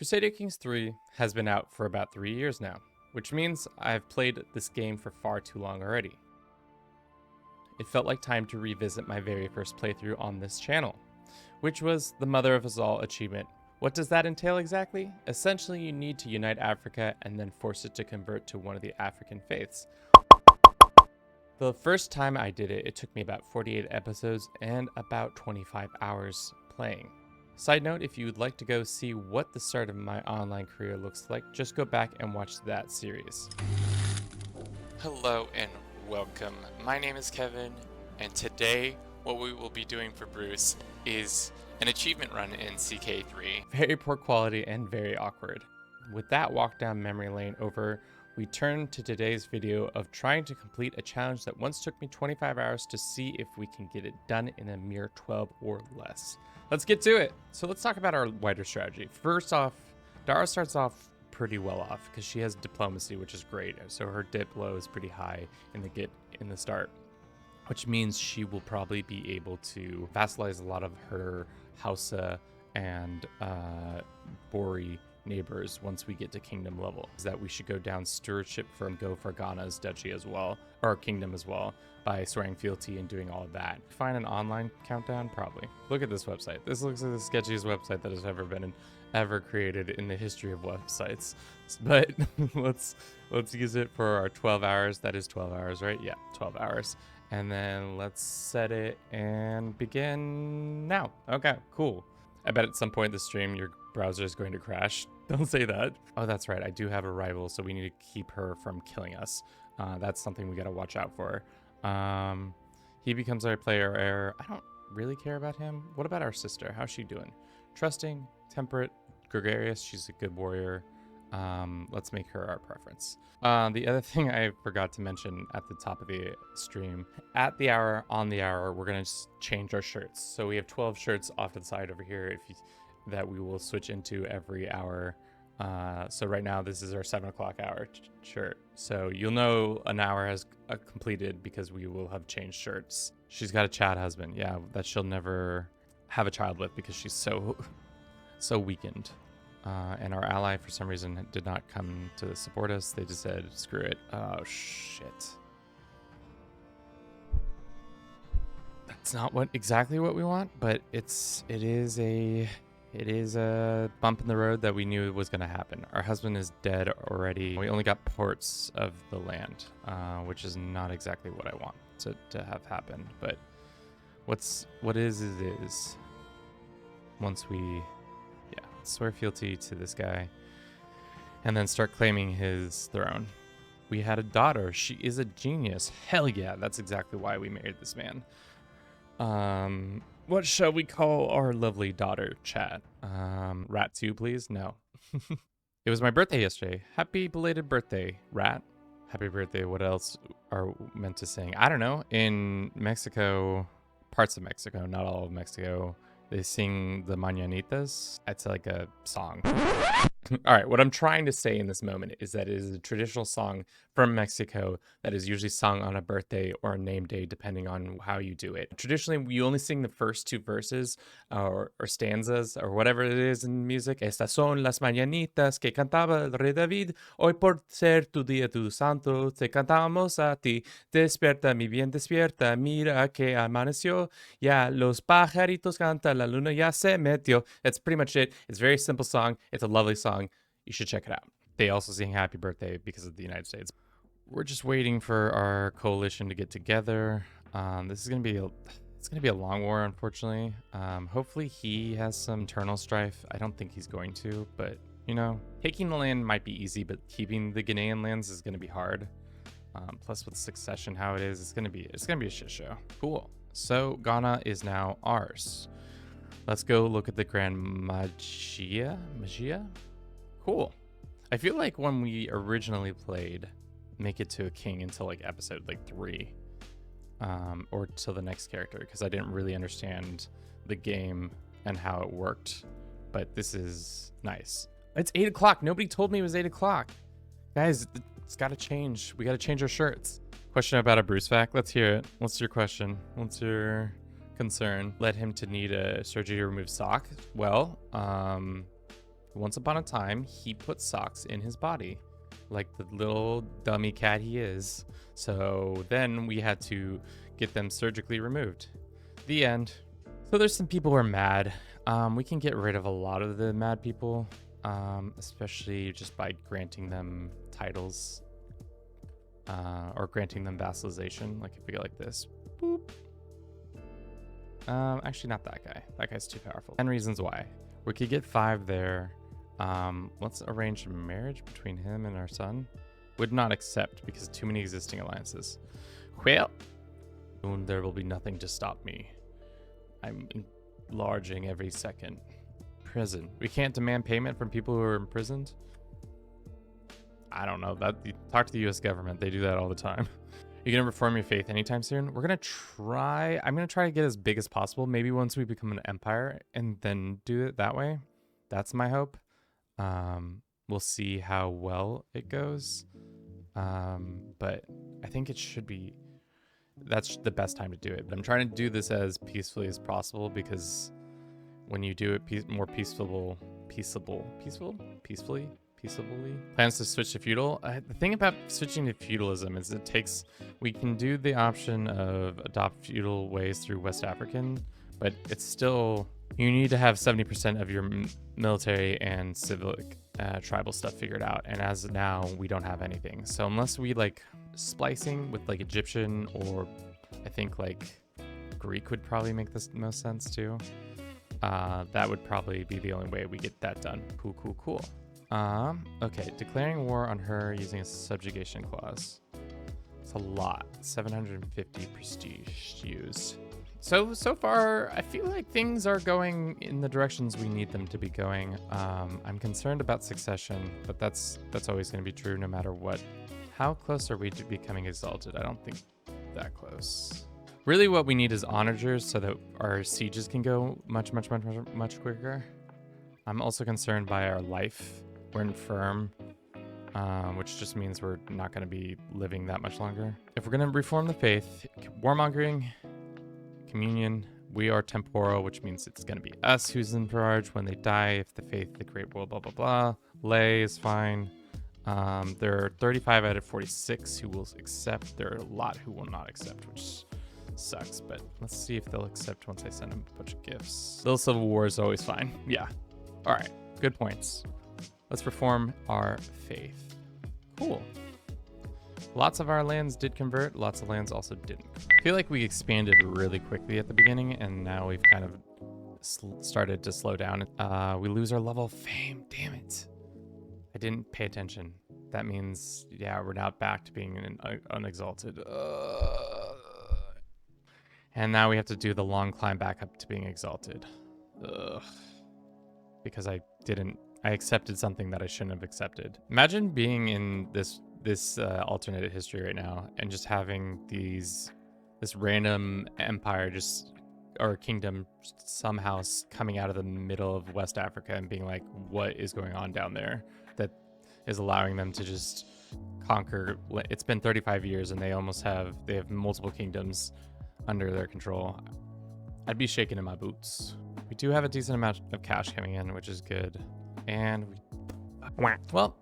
Crusader Kings 3 has been out for about 3 years now, which means I've played this game for far too long already. It felt like time to revisit my very first playthrough on this channel, which was the mother of us all achievement. What does that entail exactly? Essentially, you need to unite Africa and then force it to convert to one of the African faiths. The first time I did it, it took me about 48 episodes and about 25 hours playing. Side note, if you would like to go see what the start of my online career looks like, just go back and watch that series. Hello and welcome. My name is Kevin, and today what we will be doing for Bruce is an achievement run in CK3. Very poor quality and very awkward. With that walk down memory lane over, we turn to today's video of trying to complete a challenge that once took me 25 hours to see if we can get it done in a mere 12 or less. Let's get to it. So let's talk about our wider strategy. First off, Dara starts off pretty well off because she has diplomacy, which is great. So her diplo is pretty high in the start, which means she will probably be able to vassalize a lot of her Hausa and Bori neighbors once we get to kingdom level. Is that we should go down stewardship from go for Ghana's duchy as well, or kingdom as well, by swearing fealty and doing all of that. Find an online countdown? Probably. Look at this website. This looks like the sketchiest website that has ever created in the history of websites. But let's use it for our 12 hours. That is 12 hours, right? Yeah, 12 hours. And then let's set it and begin now. Okay, cool. I bet at some point in the stream your browser is going to crash. Don't say that. Oh, that's right. I do have a rival, so we need to keep her from killing us. That's something we got to watch out for. He becomes our player heir. I don't really care about him. What about our sister? How's she doing? Trusting, temperate, gregarious. She's a good warrior. Let's make her our preference. The other thing I forgot to mention at the top of the stream, at the hour, on the hour, we're going to change our shirts. So we have 12 shirts off to the side over here that we will switch into every hour. So right now, this is our 7 o'clock hour shirt. So you'll know an hour has completed because we will have changed shirts. She's got a Chad husband. Yeah, that she'll never have a child with because she's so weakened. And our ally, for some reason, did not come to support us. They just said, screw it. Oh, shit. That's not exactly what we want, but it is a bump in the road that we knew was going to happen. Our husband is dead already. We only got ports of the land, which is not exactly what I want to have happen. But what is. Once we swear fealty to this guy and then start claiming his throne. We had a daughter. She is a genius. Hell yeah, that's exactly why we married this man. What shall we call our lovely daughter, chat? Rat 2, please? No. It was my birthday yesterday. Happy belated birthday, Rat. Happy birthday. What else are meant to sing? I don't know. In Mexico, parts of Mexico, not all of Mexico, they sing the Mañanitas. It's like a song. All right, what I'm trying to say in this moment is that it is a traditional song from Mexico that is usually sung on a birthday or a name day, depending on how you do it. Traditionally, you only sing the first two verses or stanzas or whatever it is in music. Estas son las mañanitas que cantaba el rey David. Hoy por ser tu día, tu santo, te cantamos a ti. Despierta, mi bien, despierta. Mira que amaneció. Ya los pajaritos cantan, la luna ya se metió. That's pretty much it. It's a very simple song. It's a lovely song. You should check it out. They also sing happy birthday because of the United States. We're just waiting for our coalition to get together. This is going to be a long war, unfortunately. Hopefully he has some internal strife. I don't think he's going to, but you know, taking the land might be easy, but keeping the Ghanaian lands is going to be hard. Plus with succession, how it is, it's going to be a shit show. Cool. So Ghana is now ours. Let's go look at the Grand Magia. Cool. I feel like when we originally played Make It to a King until like episode 3, or till the next character, because I didn't really understand the game and how it worked. But this is nice. It's 8 o'clock. Nobody told me it was 8 o'clock. Guys, it's got to change. We got to change our shirts. Question about a Bruce fact. Let's hear it. What's your question? What's your concern? Led him to need a surgery to remove sock? Well, Once upon a time, he put socks in his body, like the little dummy cat he is. So then we had to get them surgically removed. The end. So there's some people who are mad. We can get rid of a lot of the mad people, especially just by granting them titles or granting them vassalization. Like if we go like this, boop. Actually not that guy. That guy's too powerful. 10 reasons why. We could get 5 there. Let's arrange marriage between him and our son. Would not accept because too many existing alliances. Well, soon there will be nothing to stop me. I'm enlarging every second. Prison. We can't demand payment from people who are imprisoned. I don't know. Talk to the U.S. government. They do that all the time. You're gonna reform your faith anytime soon? I'm gonna try to get as big as possible. Maybe once we become an empire and then do it that way. That's my hope. We'll see how well it goes. But I think it should be, that's the best time to do it. But I'm trying to do this as peacefully as possible because when you do it more peacefully. Plans to switch to feudal. The thing about switching to feudalism is we can do the option of adopt feudal ways through West African, but it's still, you need to have 70% of your military and civic tribal stuff figured out. And as of now, we don't have anything. So unless we like splicing with like Egyptian, or I think like Greek would probably make this most sense too. That would probably be the only way we get that done. Cool. Okay, declaring war on her using a subjugation clause. It's a lot. 750 prestige used. So far, I feel like things are going in the directions we need them to be going. I'm concerned about succession, but that's always going to be true no matter what. How close are we to becoming exalted? I don't think that close. Really what we need is onagers so that our sieges can go much quicker. I'm also concerned by our life. We're infirm, which just means we're not going to be living that much longer. If we're going to reform the faith, warmongering, communion, we are temporal, which means it's going to be us who's in charge when they die. If the faith, the great world, blah, blah, blah. Lay is fine. There are 35 out of 46 who will accept. There are a lot who will not accept, which sucks, but let's see if they'll accept once I send them a bunch of gifts. Little civil war is always fine. Yeah. All right. Good points. Let's reform our faith. Cool. Lots of our lands did convert. Lots of lands also didn't. I feel like we expanded really quickly at the beginning, and now we've kind of started to slow down. We lose our level of fame. Damn it. I didn't pay attention. That means, yeah, we're now back to being an unexalted. And now we have to do the long climb back up to being exalted. Because I accepted something that I shouldn't have accepted. Imagine being in this alternate history right now and just having this random empire or kingdom somehow coming out of the middle of West Africa and being like, what is going on down there? That is allowing them to just conquer. It's been 35 years and they have multiple kingdoms under their control. I'd be shaking in my boots. We do have a decent amount of cash coming in, which is good. And well,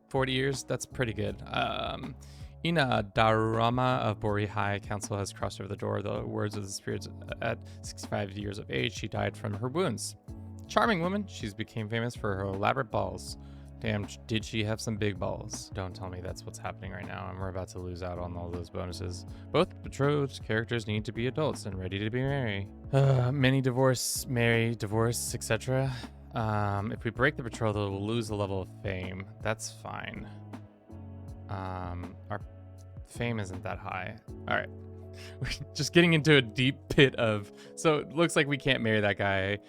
40 years, that's pretty good. Ina Darama of Bori High Council has crossed over the door. The words of the spirits at 65 years of age, she died from her wounds. Charming woman, she's became famous for her elaborate balls. Damn, did she have some big balls? Don't tell me that's what's happening right now, and we're about to lose out on all those bonuses. Both betrothed characters need to be adults and ready to be married. Many divorce, marry, divorce, etc. If we break the betrothal, we'll lose a level of fame. That's fine. Our fame isn't that high. All right. We're just getting into a deep pit of... So it looks like we can't marry that guy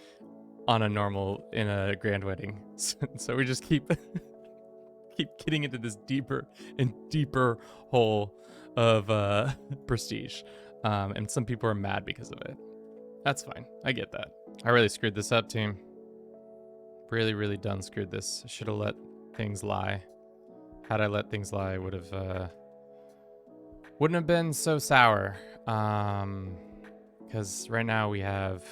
in a grand wedding. So we just keep getting into this deeper and deeper hole of prestige. And some people are mad because of it. That's fine. I get that. I really screwed this up, team. Really done screwed this. I should have let things lie. Had I let things lie, wouldn't have been so sour. Because right now we have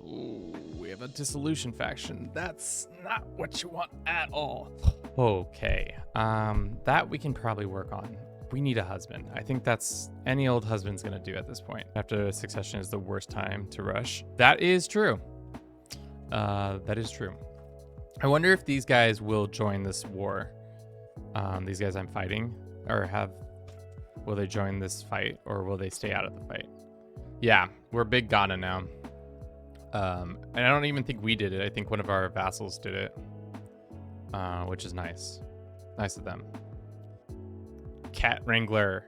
Ooh, we have a dissolution faction. That's not what you want at all. Okay, that we can probably work on. We need a husband. I think that's any old husband's gonna do at this point. After succession is the worst time to rush. That is true. That is true. I wonder if these guys will join this war. These guys I'm fighting, will they join this fight or will they stay out of the fight? Yeah, we're big Ghana now. And I don't even think we did it. I think one of our vassals did it, which is nice. Nice of them. Cat Wrangler.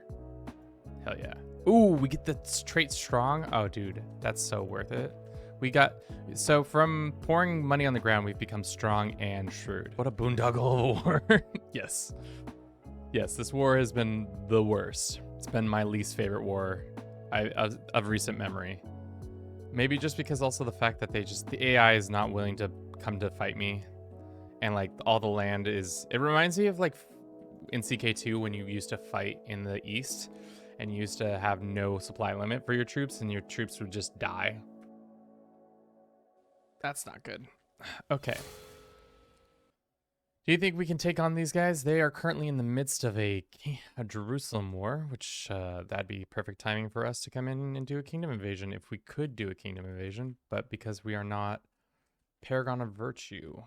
Hell yeah. Ooh, we get the trait strong. Oh, dude, that's so worth it. So from pouring money on the ground, we've become strong and shrewd. What a boondoggle of a war. Yes. Yes, this war has been the worst. It's been my least favorite war of recent memory. Maybe just because also the fact that the AI is not willing to come to fight me. And like all the land it reminds me of like in CK2 when you used to fight in the east and you used to have no supply limit for your troops and your troops would just die. That's not good. Okay. Do you think we can take on these guys? They are currently in the midst of a Jerusalem war, which that'd be perfect timing for us to come in and do a kingdom invasion if we could do a kingdom invasion, but because we are not Paragon of Virtue.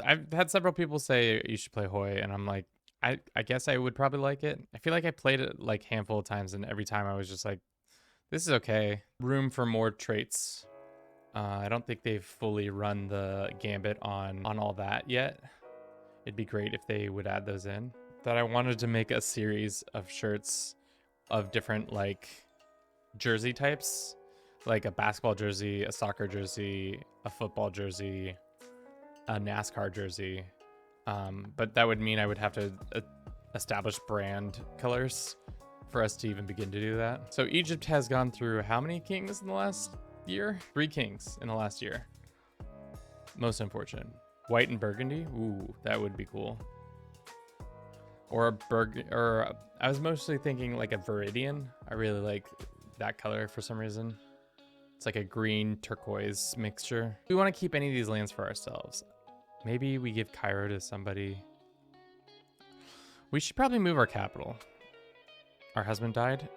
I've had several people say you should play Hoy, and I'm like, I guess I would probably like it. I feel like I played it like a handful of times, and every time I was just like, this is okay. Room for more traits. I don't think they've fully run the gambit on all that yet. It'd be great if they would add those in. That I wanted to make a series of shirts of different like jersey types, like a basketball jersey, a soccer jersey, a football jersey, a NASCAR jersey. But that would mean I would have to establish brand colors for us to even begin to do that. So Egypt has gone through how many kings in the last year? 3 kings in the last year. Most unfortunate. White and burgundy. Ooh, that would be cool. Or I was mostly thinking like a viridian. I really like that color for some reason. It's like a green turquoise mixture. We want to keep any of these lands for ourselves. Maybe we give Cairo to somebody. We should probably move our capital. Our husband died.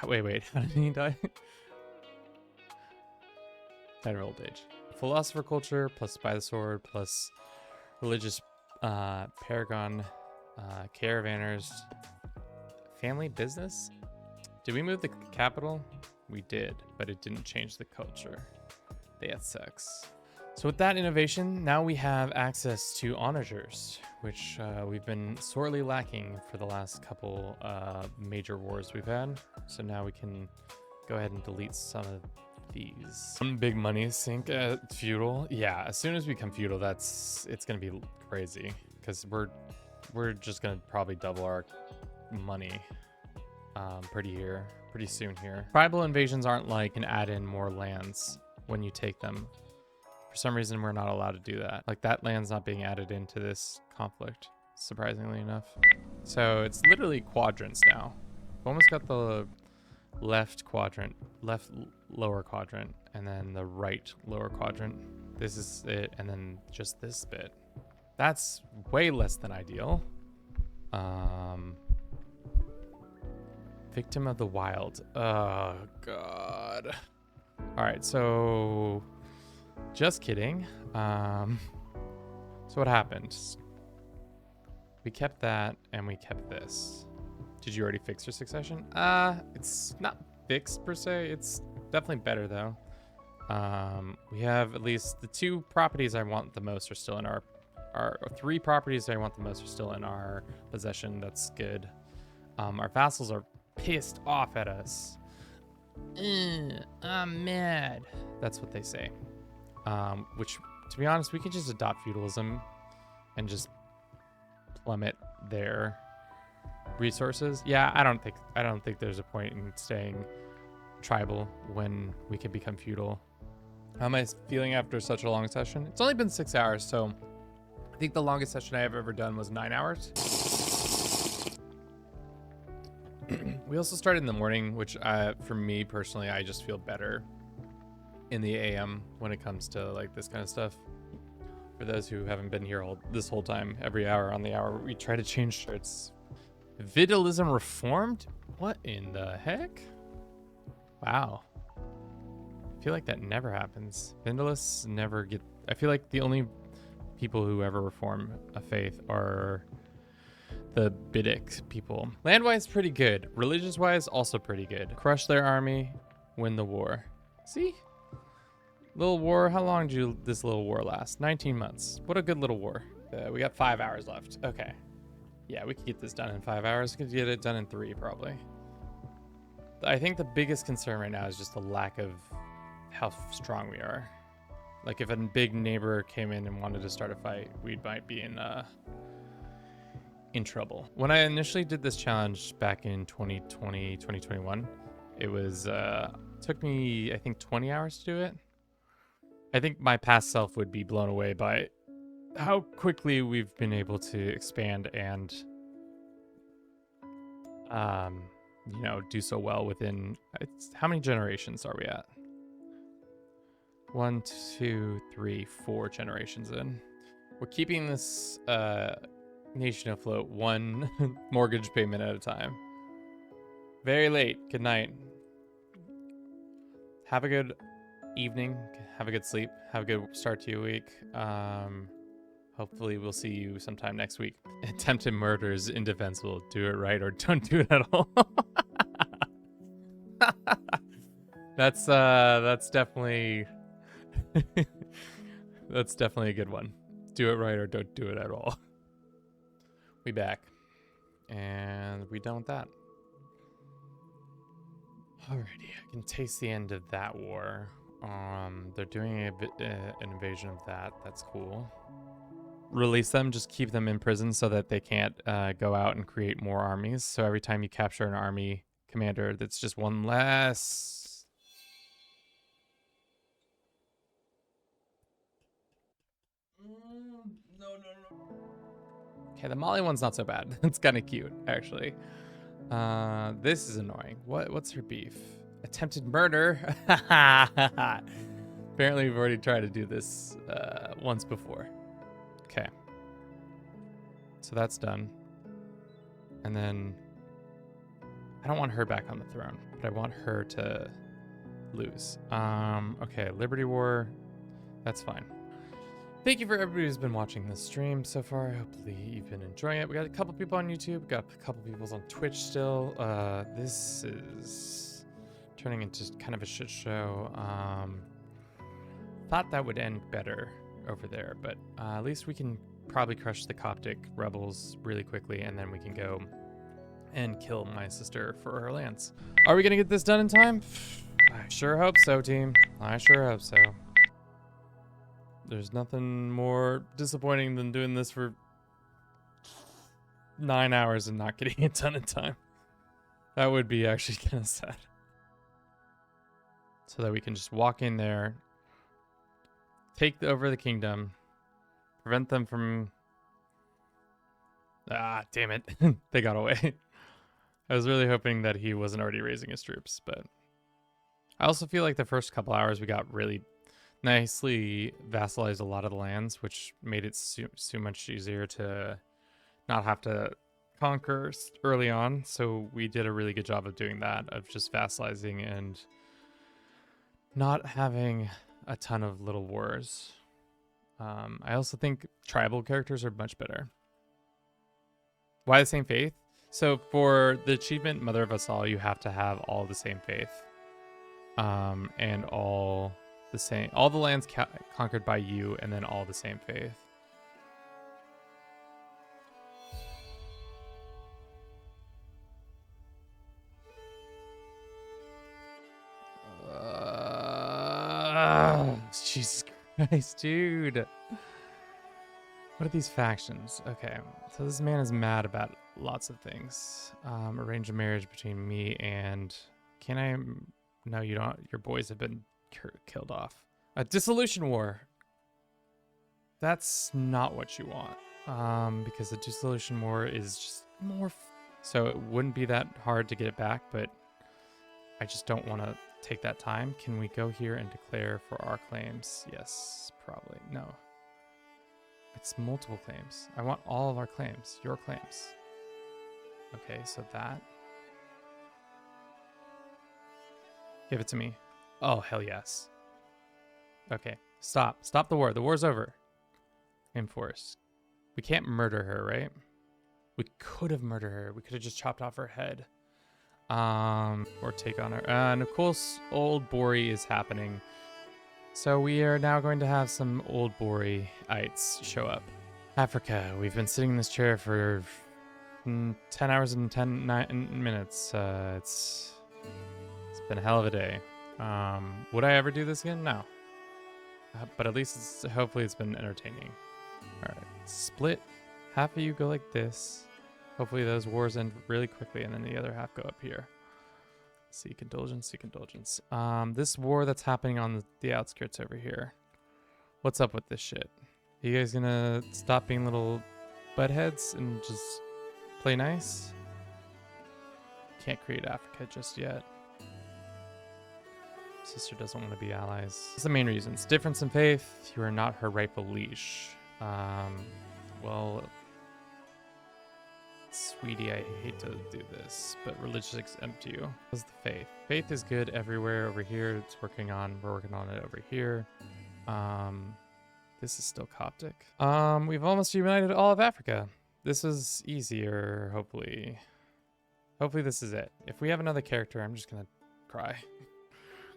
Wait, how did he die? Died of old age. Philosopher culture plus by the sword plus religious paragon caravanners family business. Did we move the capital? We did, but it didn't change the culture. That sucks. So with that innovation, now we have access to onagers, which we've been sorely lacking for the last couple major wars we've had. So now we can go ahead and delete some of these. One big money sink at feudal. Yeah, as soon as we become feudal, it's gonna be crazy because we're just gonna probably double our money pretty soon here. Tribal invasions aren't like an add in more lands when you take them. For some reason, we're not allowed to do that. Like that land's not being added into this conflict, surprisingly enough. So it's literally quadrants now. We've almost got the left lower quadrant, and then the right lower quadrant. This is it, and then just this bit. That's way less than ideal. Victim of the wild. Oh god. All right, so just kidding. So what happened? We kept that and we kept this. Did you already fix your succession? It's not fixed per se. It's definitely better though. We have at least the 2 properties I want the most are still in our 3 properties I want the most are still in our possession. That's good. Our vassals are pissed off at us. I'm mad. That's what they say. Which, to be honest, we could just adopt feudalism and just plummet their resources. Yeah, I don't think there's a point in staying tribal when we can become feudal. How am I feeling after such a long session? It's only been 6 hours, so I think the longest session I have ever done was 9 hours. We also started in the morning, which for me personally, I just feel better in the AM when it comes to like this kind of stuff. For those who haven't been here this whole time, every hour on the hour, we try to change shirts. Vitalism reformed? What in the heck? Wow. I feel like that never happens. Vitalists never get... I feel like the only people who ever reform a faith are the Biddic people. Land-wise, pretty good. Religious-wise, also pretty good. Crush their army, win the war. See? Little war, how long did this little war last? 19 months. What a good little war. We got 5 hours left. Okay. Yeah, we could get this done in 5 hours. We could get it done in 3, probably. I think the biggest concern right now is just the lack of how strong we are. Like, if a big neighbor came in and wanted to start a fight, we might be in trouble. When I initially did this challenge back in 2020, 2021, it was, took me, I think, 20 hours to do it. I think my past self would be blown away by how quickly we've been able to expand and, you know, do so well within... how many generations are we at? 1, 2, 3, 4 generations in. We're keeping this nation afloat 1 mortgage payment at a time. Very late. Good night. Have a good evening. Have a good sleep. Have a good start to your week. Hopefully we'll see you sometime next week. Attempted murder is indefensible. Do it right or don't do it at all. That's definitely that's definitely a good one. Do it right or don't do it at all. We back. And we done with that. Alrighty, I can taste the end of that war. They're doing an invasion of that. That's cool. Release them, just keep them in prison so that they can't go out and create more armies. So every time you capture an army commander, that's just one less. No. Okay, the Molly one's not so bad. It's kind of cute, actually. This is annoying. What's her beef? Attempted murder. Apparently we've already tried to do this once before. Okay. So that's done. And then I don't want her back on the throne, but I want her to lose. Okay, Liberty War. That's fine. Thank you for everybody who's been watching this stream so far. Hopefully you've been enjoying it. We got a couple people on YouTube. Got a couple people on Twitch still. This is turning into kind of a shit show. Thought that would end better over there, but at least we can probably crush the Coptic rebels really quickly, and then we can go and kill my sister for her lands. Are we gonna get this done in time? I sure hope so, team. I sure hope so. There's nothing more disappointing than doing this for 9 hours and not getting it done in time. That would be actually kind of sad. So that we can just walk in there, take over the kingdom, prevent them from... Ah, damn it. They got away. I was really hoping that he wasn't already raising his troops, but... I also feel like the first couple hours we got really nicely vassalized a lot of the lands, which made it so much easier to not have to conquer early on. So we did a really good job of doing that, of just vassalizing and not having a ton of little wars. I also think tribal characters are much better. Why the same faith? So for the achievement Mother of Us All, you have to have all the same faith. And all the lands conquered by you, and then all the same faith. Jesus Christ, dude. What are these factions? Okay, so this man is mad about lots of things. Arrange a marriage between me and... Can I... No, you don't. Your boys have been killed off. A dissolution war. That's not what you want. Because the dissolution war is just more... So it wouldn't be that hard to get it back, but I just don't want to take that time. Can we go here and declare for our claims? Yes, probably. No. It's multiple claims. I want all of our claims. Your claims. Okay, so that. Give it to me. Oh, hell yes. Okay, stop. Stop the war. The war's over. Enforce. We can't murder her, right? We could have murdered her. We could have just chopped off her head. Or take on her. And of course, Old Bori is happening. So we are now going to have some Old Bori-ites show up. Africa. We've been sitting in this chair for 10 hours and 9 minutes. It's been a hell of a day. Would I ever do this again? No. But at least hopefully it's been entertaining. All right, split. Half of you go like this. Hopefully those wars end really quickly, and then the other half go up here. Seek indulgence, seek indulgence. This war that's happening on the outskirts over here. What's up with this shit? Are you guys gonna stop being little buttheads and just play nice? Can't create Africa just yet. Sister doesn't want to be allies. That's the main reasons. Difference in faith. You are not her rightful liege. Well, sweetie, I hate to do this, but religious exempt you. What's the faith? Faith is good everywhere over here. We're working on it over here. This is still Coptic. We've almost united all of Africa. This is easier, hopefully. Hopefully this is it. If we have another character, I'm just gonna cry.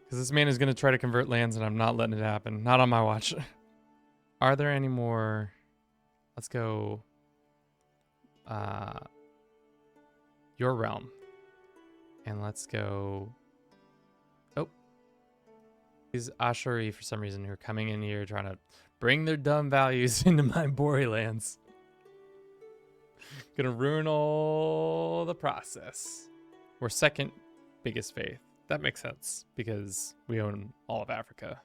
Because this man is gonna try to convert lands and I'm not letting it happen. Not on my watch. Are there any more? Let's go. Your realm. And let's go. Oh. These Ashuri, for some reason, who are coming in here trying to bring their dumb values into my Bori lands. Gonna ruin all the process. We're second biggest faith. That makes sense because we own all of Africa.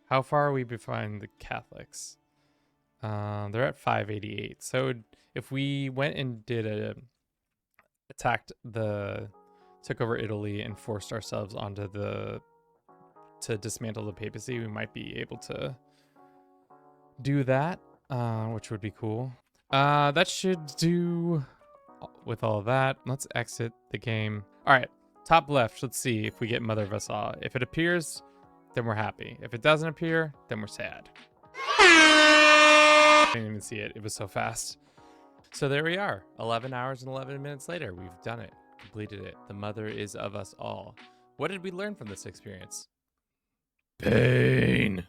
How far are we behind the Catholics? They're at 588. So if we went and took over Italy and forced ourselves onto to dismantle the papacy, we might be able to do that, which would be cool. That should do with all of that. Let's exit the game. All right, top left. Let's see if we get Mother of Us All. If it appears, then we're happy. If it doesn't appear, then we're sad. I didn't even see it. It was so fast. So there we are. 11 hours and 11 minutes later. We've done it. Completed it. The mother is of us all. What did we learn from this experience? Pain.